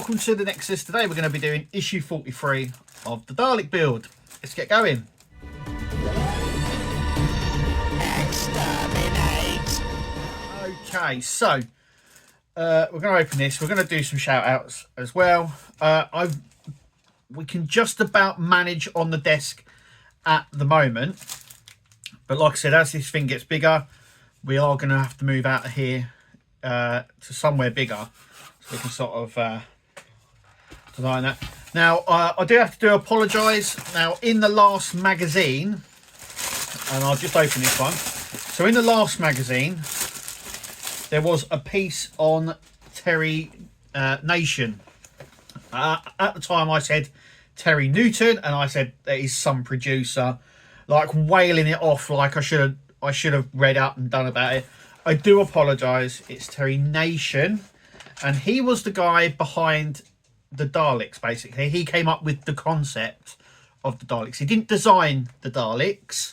welcome to the Nexus. Today we're going to be doing issue 43 of the Dalek build. Let's get going. Exterminate. Okay, so we're going to open this. We're going to do some shout outs as well. We can just about manage on the desk at the moment, but like I said, as this thing gets bigger, we are going to have to move out of here to somewhere bigger, so we can sort of design that. Now, I do have to apologise. Now, in the last magazine, and I'll just open this one. So, in the last magazine, there was a piece on Terry Nation. At the time, I said Terry Newton, and I said there is some producer, like wailing it off, like I should have read up and done about it. I do apologise. It's Terry Nation, and he was the guy behind the Daleks. Basically, he came up with the concept of the Daleks. He didn't design the Daleks,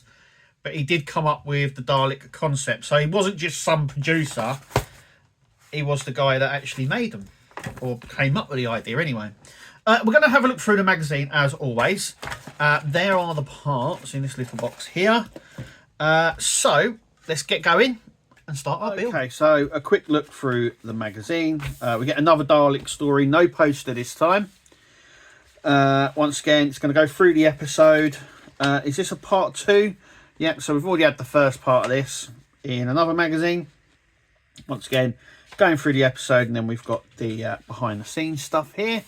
but he did come up with the Dalek concept. So he wasn't just some producer. He was the guy that actually made them, or came up with the idea anyway. We're going to have a look through the magazine as always. There are the parts in this little box here. So let's get going and start our build. Okay, so a quick look through the magazine. We get another Dalek story, no poster this time. Once again, it's going to go through the episode. Is this a part 2? Yep, so we've already had the first part of this in another magazine. Once again, going through the episode, and then we've got the behind the scenes stuff here.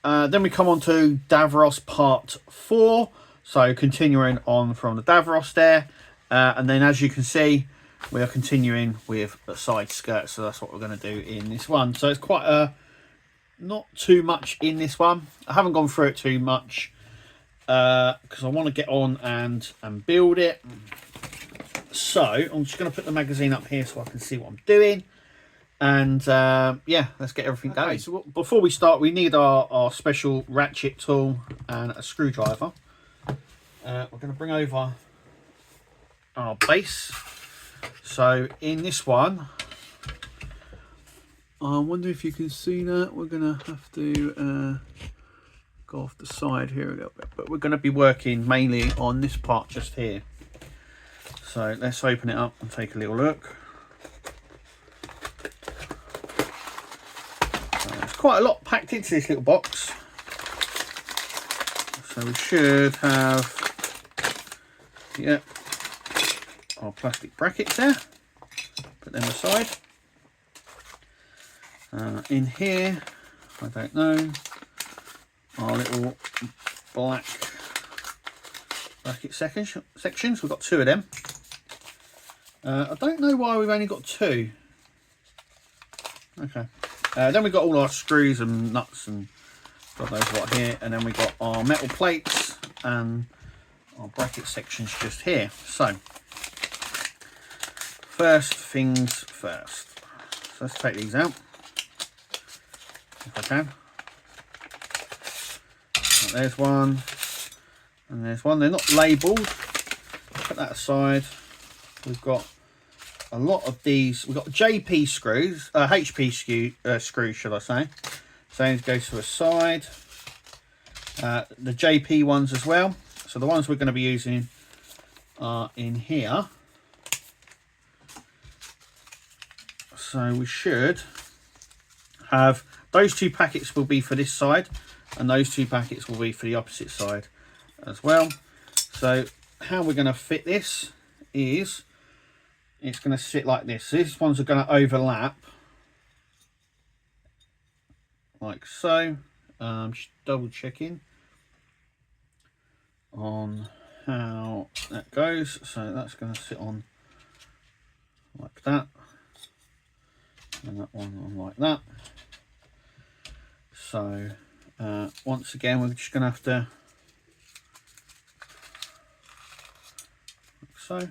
Then we come on to Davros part 4. So continuing on from the Davros there. And then as you can see, we are continuing with the side skirt. So that's what we're going to do in this one. So it's quite not too much in this one. I haven't gone through it too much because I want to get on and build it. So I'm just going to put the magazine up here so I can see what I'm doing. And yeah, let's get everything going. So before we start, we need our special ratchet tool and a screwdriver. We're going to bring over our base. So in this one, I wonder if you can see that. We're going to have to go off the side here a little bit, but we're going to be working mainly on this part just here. So let's open it up and take a little look. Quite a lot packed into this little box, so we should have, yeah, our plastic brackets there. Put them aside. In here, I don't know, our little black bracket sections. We've got 2 of them. I don't know why we've only got 2. Okay. Then we've got all our screws and nuts and got those right here, and then we've got our metal plates and our bracket sections just here. So first things first, so let's take these out if I can. So there's one and there's one. They're not labelled. Put that aside. We've got a lot of these. We've got JP screws, HP screws, should I say. So these go to a side. The JP ones as well. So the ones we're going to be using are in here. So we should have those 2 packets will be for this side, and those 2 packets will be for the opposite side as well. So how we're going to fit this is, it's going to sit like this. So these ones are going to overlap like so. Just double checking on how that goes. So that's going to sit on like that, and that one on like that. So once again, we're just going to have to, like so.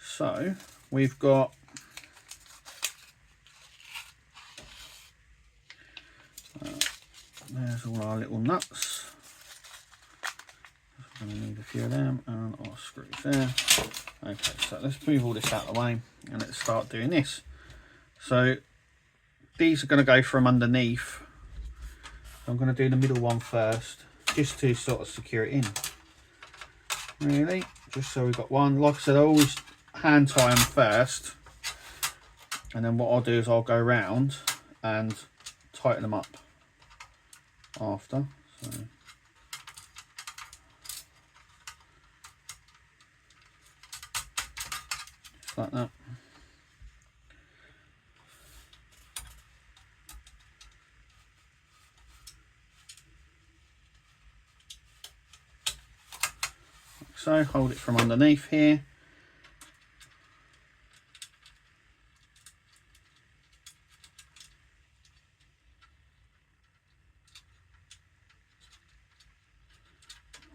So we've got there's all our little nuts. I'm going to need a few of them, and our screws there. Okay, so let's move all this out of the way and let's start doing this. So these are going to go from underneath. I'm going to do the middle one first, just to sort of secure it in. Really, just so we've got one. Like I said, I always hand tie them first, and then what I'll do is I'll go round and tighten them up after. So just like that. So hold it from underneath here.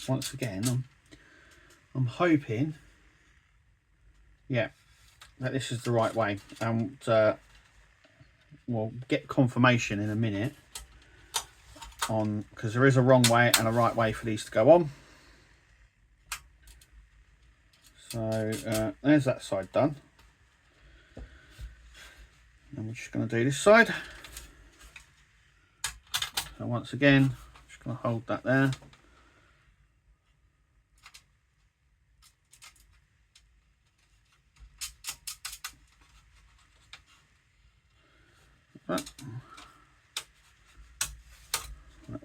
Once again, I'm hoping, yeah, that this is the right way, and we'll get confirmation in a minute on, because there is a wrong way and a right way for these to go on. So there's that side done. And we're just going to do this side. So once again, just going to hold that there. Like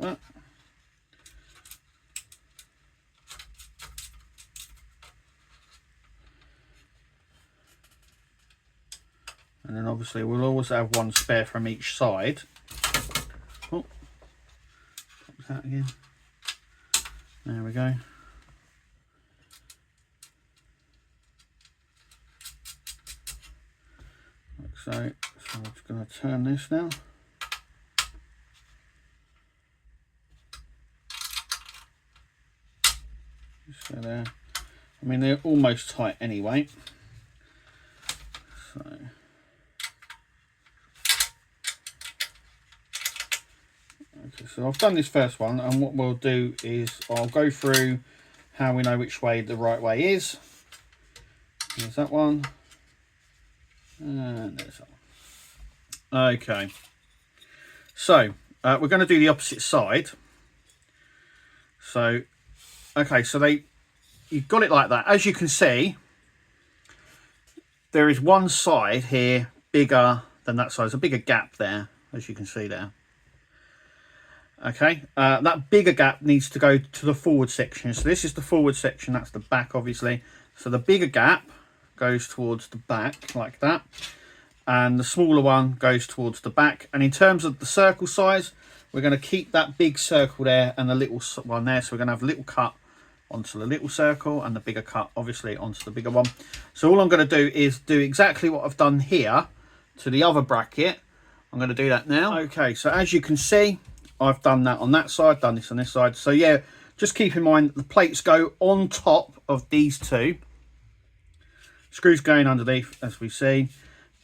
that. And then obviously we'll always have one spare from each side. Oh, pop that again. There we go. Like so. So I'm just going to turn this now. So there. I mean, they're almost tight anyway. So. Okay, so I've done this first one, and what we'll do is I'll go through how we know which way the right way is. There's that one, and there's that one. Okay, so we're going to do the opposite side. So, okay, so you've got it like that. As you can see, there is one side here bigger than that side. There's a bigger gap there, as you can see there. Okay, that bigger gap needs to go to the forward section. So this is the forward section, that's the back obviously. So the bigger gap goes towards the back like that, and the smaller one goes towards the back. And in terms of the circle size, we're going to keep that big circle there and the little one there. So we're going to have a little cut onto the little circle and the bigger cut obviously onto the bigger one. So all I'm going to do is do exactly what I've done here to the other bracket. I'm going to do that now. Okay, so as you can see, I've done that on that side, done this on this side. So yeah, just keep in mind the plates go on top of these two. Screws going underneath, as we see.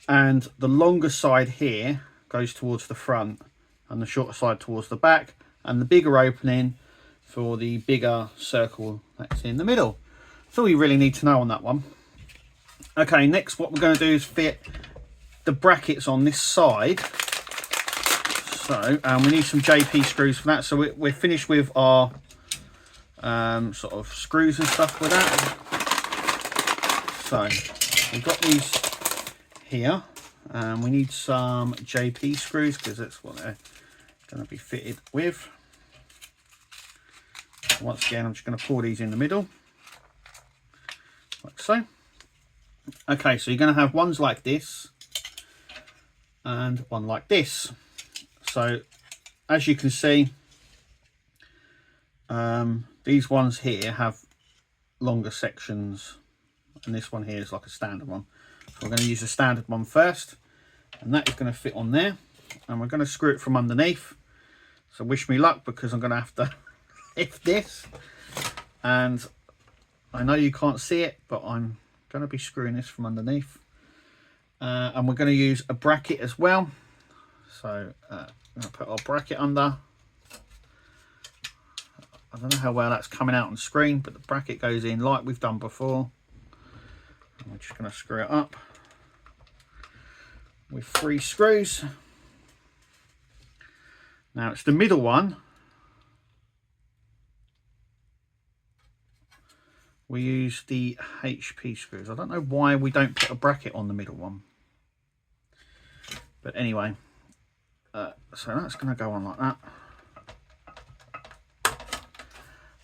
And the longer side here goes towards the front and the shorter side towards the back. And the bigger opening for the bigger circle that's in the middle. That's all you really need to know on that one. Okay, next what we're going to do is fit the brackets on this side. So, we need some JP screws for that. So we're finished with our sort of screws and stuff with that. So we've got these here. We need some JP screws because that's what they're going to be fitted with. Once again, I'm just going to pour these in the middle, like so. Okay, so you're going to have ones like this and one like this. So as you can see, these ones here have longer sections, and this one here is like a standard one. So we're going to use a standard one first, and that is going to fit on there, and we're going to screw it from underneath. So wish me luck, because I'm going to have to lift this, and I know you can't see it, but I'm going to be screwing this from underneath, and we're going to use a bracket as well. So I'm going to put our bracket under. I don't know how well that's coming out on screen, but the bracket goes in like we've done before. And we're just going to screw it up with 3 screws. Now it's the middle one. We use the HP screws. I don't know why we don't put a bracket on the middle one. But anyway, so that's going to go on like that.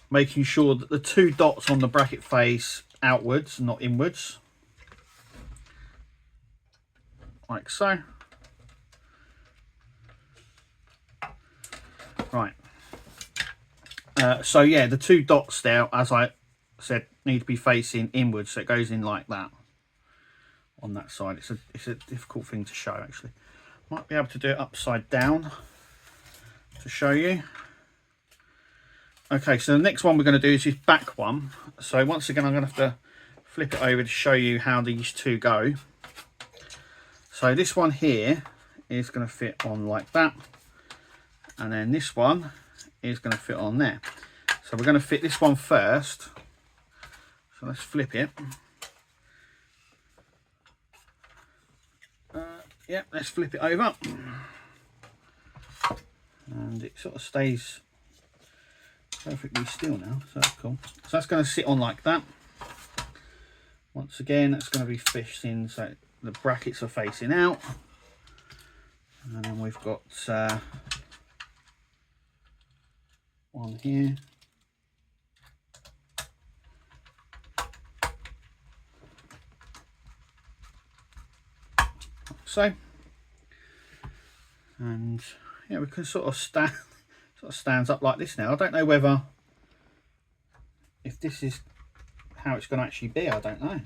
Making sure that the 2 dots on the bracket face outwards, not inwards. Like so. Right. So yeah, the 2 dots there, as I said, need to be facing inwards, so it goes in like that on that side. It's a difficult thing to show, actually. Might be able to do it upside down to show you. Okay, so the next one we're going to do is this back one. So once again, I'm going to have to flip it over to show you how these 2 go. So this one here is going to fit on like that, and then this one is going to fit on there. So we're going to fit this one first. So let's flip it. Yeah, let's flip it over. And it sort of stays perfectly still now, so that's cool. So that's going to sit on like that. Once again, that's going to be facing, so the brackets are facing out. And then we've got one here. So, and yeah, we can sort of stands up like this now. I don't know whether, if this is how it's going to actually be, I don't know.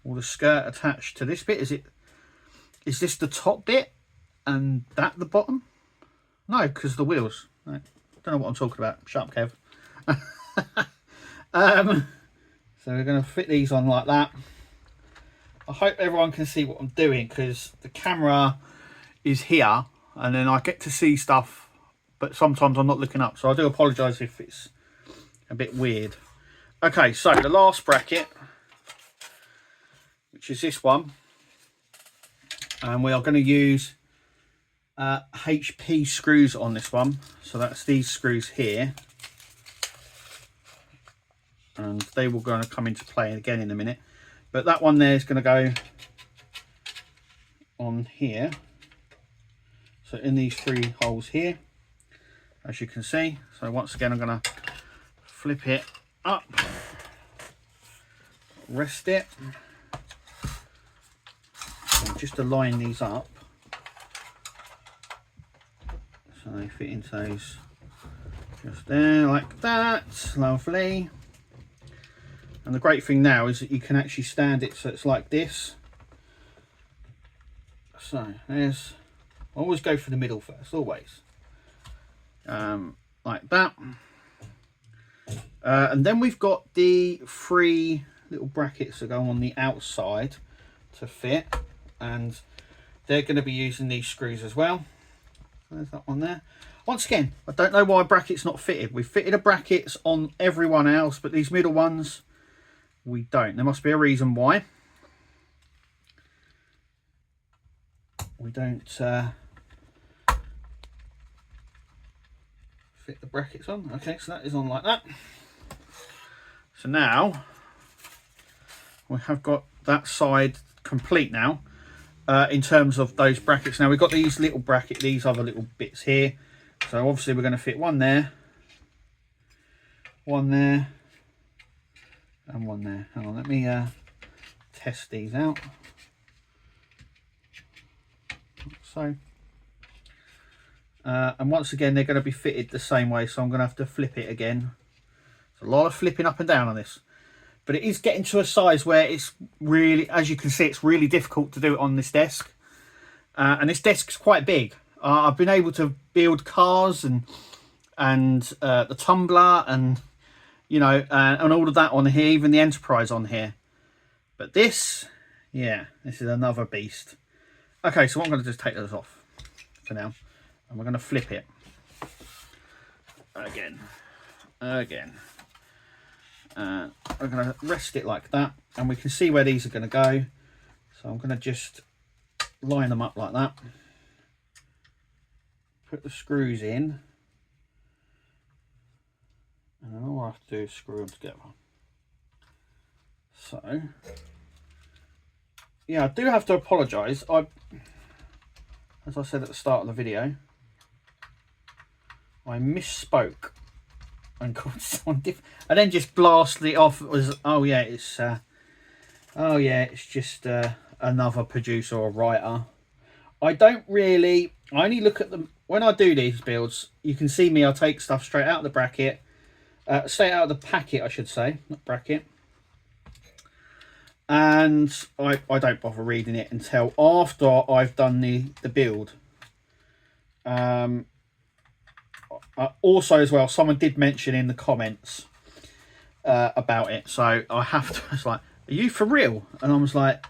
Or the skirt attached to this bit, is this the top bit and that the bottom? No, because the wheels. No, don't know what I'm talking about. Shut up, Kev. So we're going to fit these on like that. I hope everyone can see what I'm doing, because the camera is here and then I get to see stuff, but sometimes I'm not looking up, so I do apologise if it's a bit weird. Okay, so the last bracket, which is this one, and we are going to use HP screws on this one. So that's these screws here, and they will going to come into play again in a minute. But that one there is going to go on here. So in these 3 holes here, as you can see. So once again, I'm going to flip it up, rest it, and just to line these up so they fit into those just there like that. Lovely. And the great thing now is that you can actually stand it so it's like this. So there's, always go for the middle first, always. Like that. And then we've got the 3 little brackets that go on the outside to fit, and they're going to be using these screws as well. There's that one there. Once again, I don't know why brackets not fitted. We've fitted a brackets on everyone else, but these middle ones we don't. There must be a reason why we don't fit the brackets on. Okay, so that is on like that. So now we have got that side complete now, in terms of those brackets. Now we've got these little these other little bits here. So obviously we're going to fit one there, and one there. Hang on, let me test these out. So, and once again, they're going to be fitted the same way, so I'm going to have to flip it again. It's a lot of flipping up and down on this, but it is getting to a size where it's really, as you can see, it's really difficult to do it on this desk. And this desk is quite big. I've been able to build cars and the tumbler and, you know, and all of that on here, even the Enterprise on here. But this, yeah, this is another beast. Okay, so what I'm going to do is take those off for now, and we're going to flip it again. We're going to rest it like that, and we can see where these are going to go. So I'm going to just line them up like that. put the screws in, and then all I have to do is screw them together. So, yeah, I do have to apologise. As I said at the start of the video, I misspoke and called someone different, and then just blasted it off. It was, oh yeah, it's just another producer or writer. I only look at them when I do these builds. You can see me, I take stuff straight out of the bracket, straight out of the packet, I should say, not bracket. And I don't bother reading it until after I've done the build. Also, as well, someone did mention in the comments about it, so I have to. It's like, are you for real? And I was like,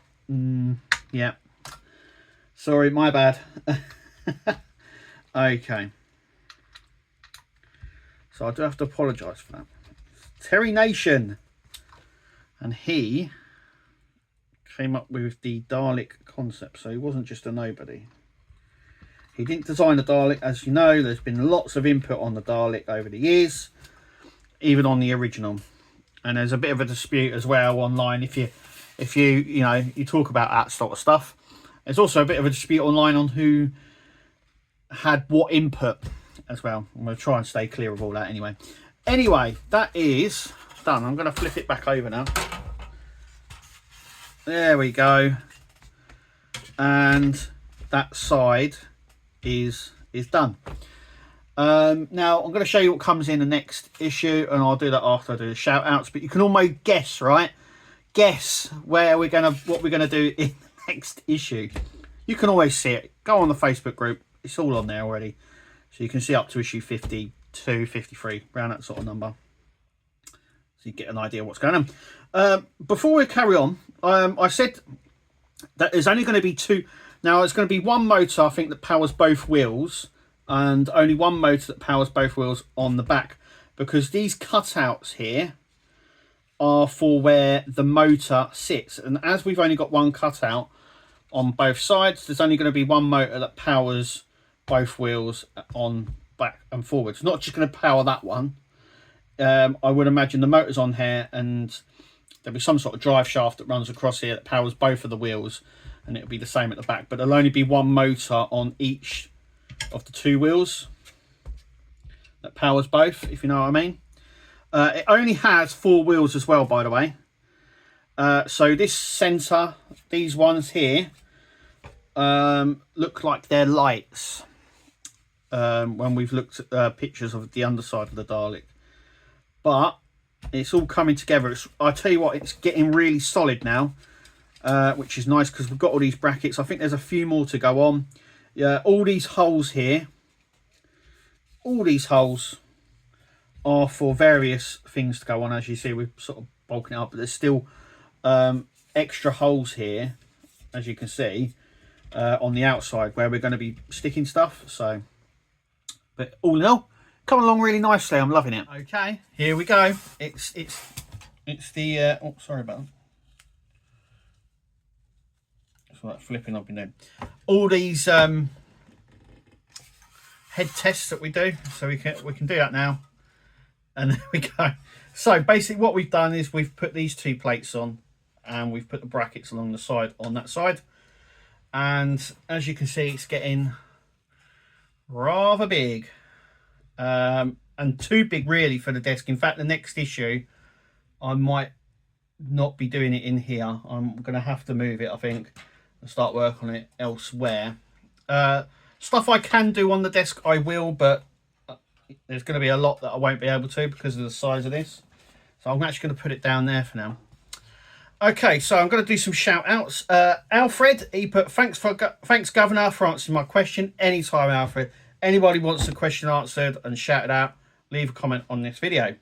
yeah. Sorry, my bad. Okay. So I do have to apologise for that. Terry Nation, and he came up with the Dalek concept, so he wasn't just a nobody. He didn't design the Dalek, as you know. There's been lots of input on the Dalek over the years, even on the original. And there's a bit of a dispute as well online if you talk about that sort of stuff. There's also a bit of a dispute online on who had what input as well. I'm going to try and stay clear of all that anyway. Anyway, that is done. I'm going to flip it back over now. There we go. And that side is done. Now I'm going to show you what comes in the next issue, and I'll do that after I do the shout outs, but you can almost guess, right? Guess what we're gonna do in the next issue. You can always see it. Go on the Facebook group, it's all on there already, so you can see up to issue 52, 53, around that sort of number, so you get an idea of what's going on. Before we carry on, I said that there's only going to be two. Now, it's going to be one motor, I think, that powers both wheels, and only one motor that powers both wheels on the back, because these cutouts here are for where the motor sits. And as we've only got one cutout on both sides, there's only going to be one motor that powers both wheels on back and forwards. Not just going to power that one. I would imagine the motor's on here, and there'll be some sort of drive shaft that runs across here that powers both of the wheels, and it'll be the same at the back, but there'll only be one motor on each of the two wheels that powers both, if you know what I mean. It only has 4 wheels as well, by the way. So this centre, these ones here, look like they're lights when we've looked at pictures of the underside of the Dalek. But it's all coming together. I tell you what, it's getting really solid now. Which is nice because we've got all these brackets. I think there's a few more to go on. Yeah, all these holes here, all these holes are for various things to go on. As you see, we're sort of bulking it up, but there's still extra holes here, as you can see, on the outside where we're going to be sticking stuff. So, but all in all, coming along really nicely. I'm loving it. Okay, here we go. It's the oh, sorry about that. Like flipping I've been doing all these head tests that we do, so we can do that now, and there we go. So basically what we've done is we've put these 2 plates on, and we've put the brackets along the side on that side, and as you can see, it's getting rather big, and too big really for the desk. In fact, the next issue I might not be doing it in here. I'm gonna have to move it, I think, and start work on it elsewhere. Stuff I can do on the desk I will, but there's going to be a lot that I won't be able to because of the size of this, so I'm actually going to put it down there for now. Okay, so I'm going to do some shout outs. Alfred, he put thanks Governor for answering my question. Anytime, Alfred. Anybody wants a question answered and shouted out, leave a comment on this video.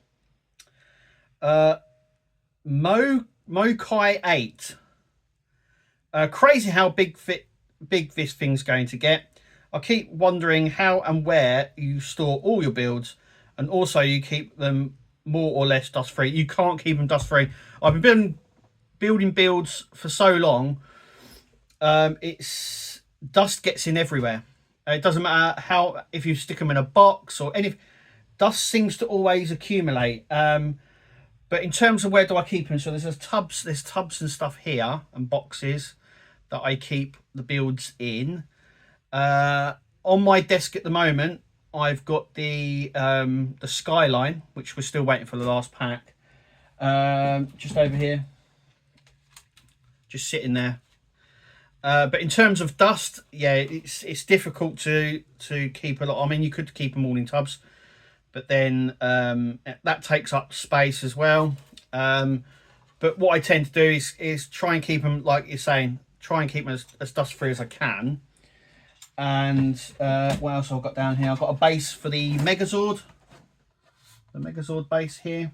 Mokai 8, crazy how big this thing's going to get. I keep wondering how and where you store all your builds, and also you keep them more or less dust free. You can't keep them dust free. I've been building builds for so long, it's dust gets in everywhere. It doesn't matter how, if you stick them in a box or any, dust seems to always accumulate. But in terms of where do I keep them, so there's tubs and stuff here and boxes that I keep the builds in. On my desk at the moment, I've got the Skyline, which we're still waiting for the last pack. Just over here, just sitting there. But in terms of dust, yeah, it's difficult to keep a lot. I mean, you could keep them all in tubs, but then that takes up space as well. But what I tend to do is try and keep them, like you're saying, try and keep them as dust free as I can. And what else I've got down here? I've got a base for the Megazord, base here.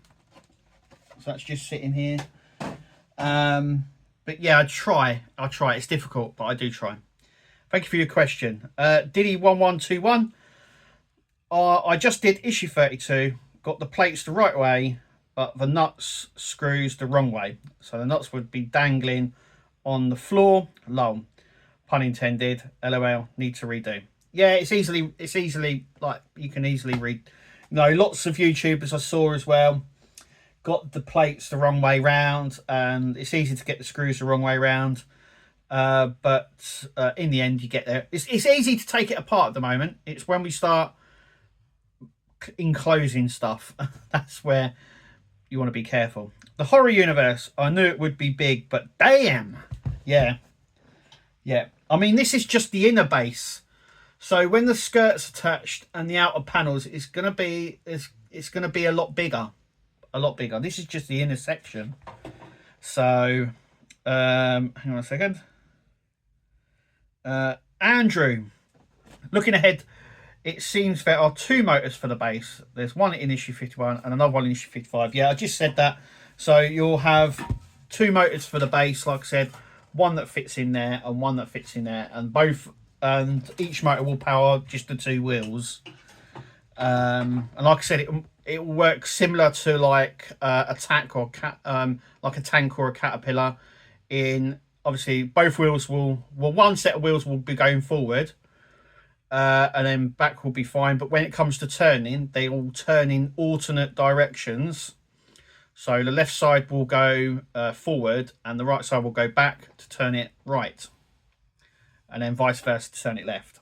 So that's just sitting here. But yeah, I'll try. It's difficult, but I do try. Thank you for your question. Diddy1121. I just did issue 32. Got the plates the right way, but the nuts screws the wrong way. So the nuts would be dangling on the floor. Lol. Pun intended. LOL. Need to redo. Yeah, it's easily like, you can easily read. You know, lots of YouTubers I saw as well got the plates the wrong way round, and it's easy to get the screws the wrong way round. But in the end, you get there. It's easy to take it apart at the moment. It's when we start enclosing stuff that's where you want to be careful. The horror universe, I knew it would be big, but damn. Yeah. I mean, this is just the inner base. So when the skirt's attached and the outer panels, it's gonna be a lot bigger. This is just the inner section. So hang on a second. Andrew, looking ahead, it seems there are 2 motors for the base. There's one in issue 51 and another one in issue 55. Yeah, I just said that. So you'll have 2 motors for the base, like I said, one that fits in there and one that fits in there, and each motor will power just the 2 wheels. And like I said, it will work similar to like a tank or like a tank or a caterpillar. In obviously both wheels one set of wheels will be going forward, and then back will be fine. But when it comes to turning, they all turn in alternate directions. So the left side will go forward and the right side will go back to turn it right, and then vice versa to turn it left.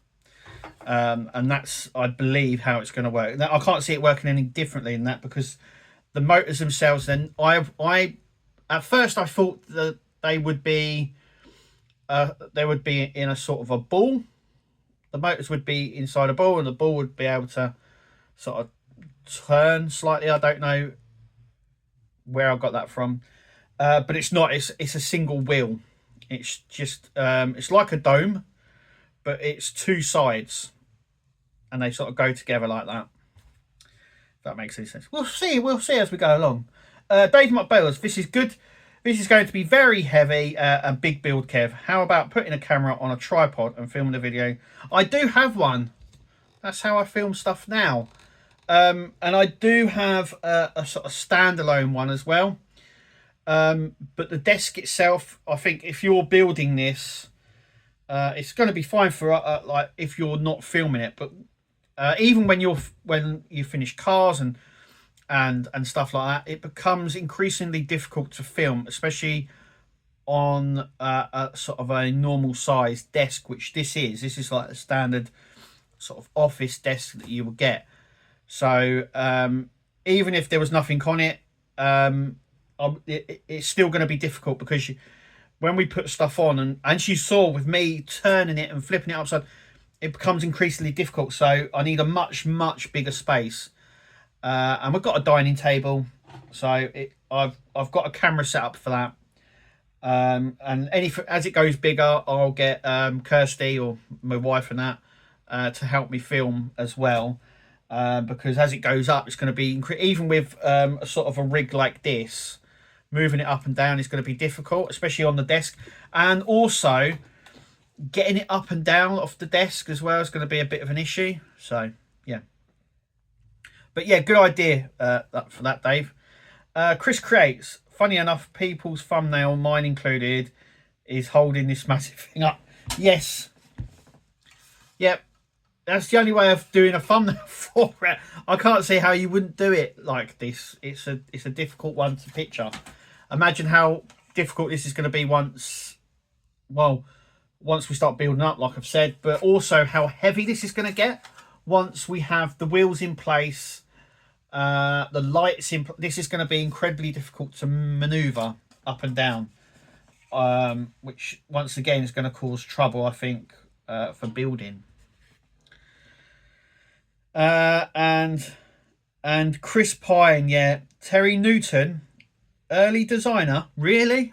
And that's, I believe, how it's going to work. Now, I can't see it working any differently than that, because the motors themselves, then I at first I thought that they would be in a sort of a ball. The motors would be inside a ball and the ball would be able to sort of turn slightly. I don't know where I got that from, but it's not. It's a single wheel. It's just it's like a dome, but it's 2 sides, and they sort of go together like that. If that makes any sense. We'll see as we go along. Dave McBailers, this is good. This is going to be very heavy and big build, Kev. How about putting a camera on a tripod and filming a video? I do have one. That's how I film stuff now. And I do have a sort of standalone one as well. But the desk itself, I think if you're building this, it's going to be fine for like if you're not filming it. But even when you finish cars and stuff like that, it becomes increasingly difficult to film, especially on a sort of a normal size desk, which this is. This is like a standard sort of office desk that you would get. So even if there was nothing on it, it's still going to be difficult, because when we put stuff on, and as you saw with me turning it and flipping it upside, it becomes increasingly difficult. So I need a much bigger space, and we've got a dining table, so I've got a camera set up for that. And as it goes bigger, I'll get Kirsty or my wife and that to help me film as well. Because as it goes up, it's going to be even with a sort of a rig like this, moving it up and down is going to be difficult, especially on the desk, and also getting it up and down off the desk as well is going to be a bit of an issue. So yeah, but yeah, good idea for that, Dave. Chris creates. Funny enough, people's thumbnail, mine included, is holding this massive thing up. Yes. Yep. that's the only way of doing a thumbnail for it. I can't see how you wouldn't do it like this. It's a difficult one to picture. Imagine how difficult this is going to be once we start building up, like I've said, but also how heavy this is going to get once we have the wheels in place, the lights in. This is going to be incredibly difficult to maneuver up and down, which once again is going to cause trouble, I think, for building. And Chris Pine, yeah, Terry Newton, early designer, really?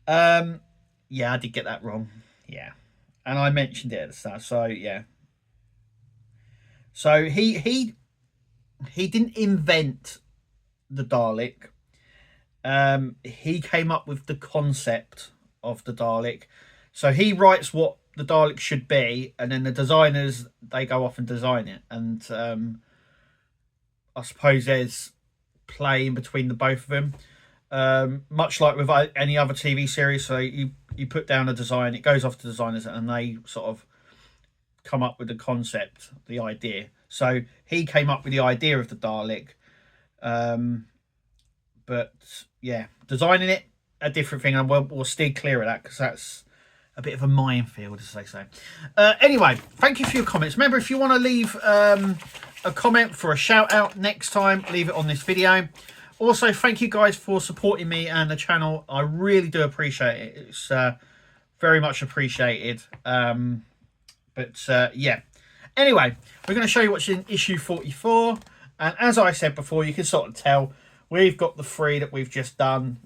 Yeah, I did get that wrong. Yeah, and I mentioned it at the start. So yeah, so he didn't invent the Dalek. He came up with the concept of the Dalek. So he writes what the Dalek should be, and then the designers, they go off and design it. And I suppose there's play in between the both of them, much like with any other TV series. So you put down a design, it goes off to designers, and they sort of come up with the concept, the idea. So he came up with the idea of the Dalek, but yeah, designing it, a different thing, and we'll steer clear of that because that's a bit of a minefield, as they say. Anyway, thank you for your comments. Remember, if you want to leave a comment for a shout out next time, leave it on this video. Also, thank you guys for supporting me and the channel. I really do appreciate it. It's very much appreciated. Yeah. Anyway, we're going to show you what's in issue 44. And as I said before, you can sort of tell we've got the 3 that we've just done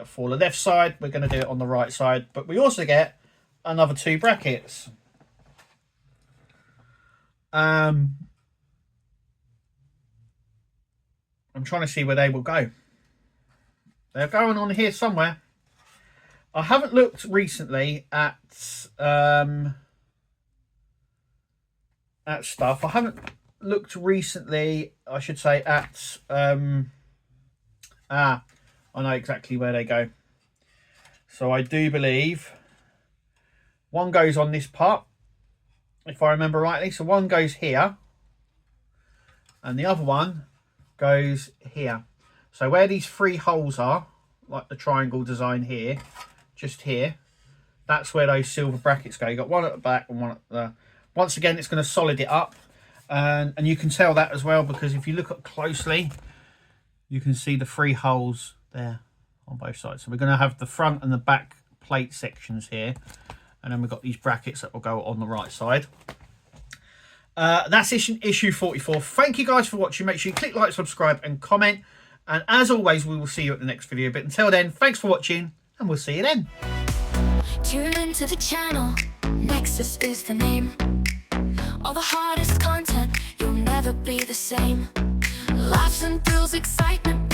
for the left side. We're going to do it on the right side. But we also get another 2 brackets. I'm trying to see where they will go. They're going on here somewhere. I haven't looked recently at stuff. I haven't looked recently, I should say, at I know exactly where they go. So I do believe one goes on this part, if I remember rightly. So one goes here, and the other one goes here. So where these 3 holes are, like the triangle design here, just here, that's where those silver brackets go. You got one at the back and one at the. Once again, it's going to solid it up, and you can tell that as well, because if you look up closely, you can see the 3 holes there on both sides. So we're going to have the front and the back plate sections here, and then we've got these brackets that will go on the right side. That's issue 44. Thank you guys for watching. Make sure you click like, subscribe, and comment. And as always, we will see you at the next video. But until then, thanks for watching, and we'll see you then. Tune into the channel. Nexus is the name. All the hardest content, you'll never be the same. Laughs and thrills, excitement.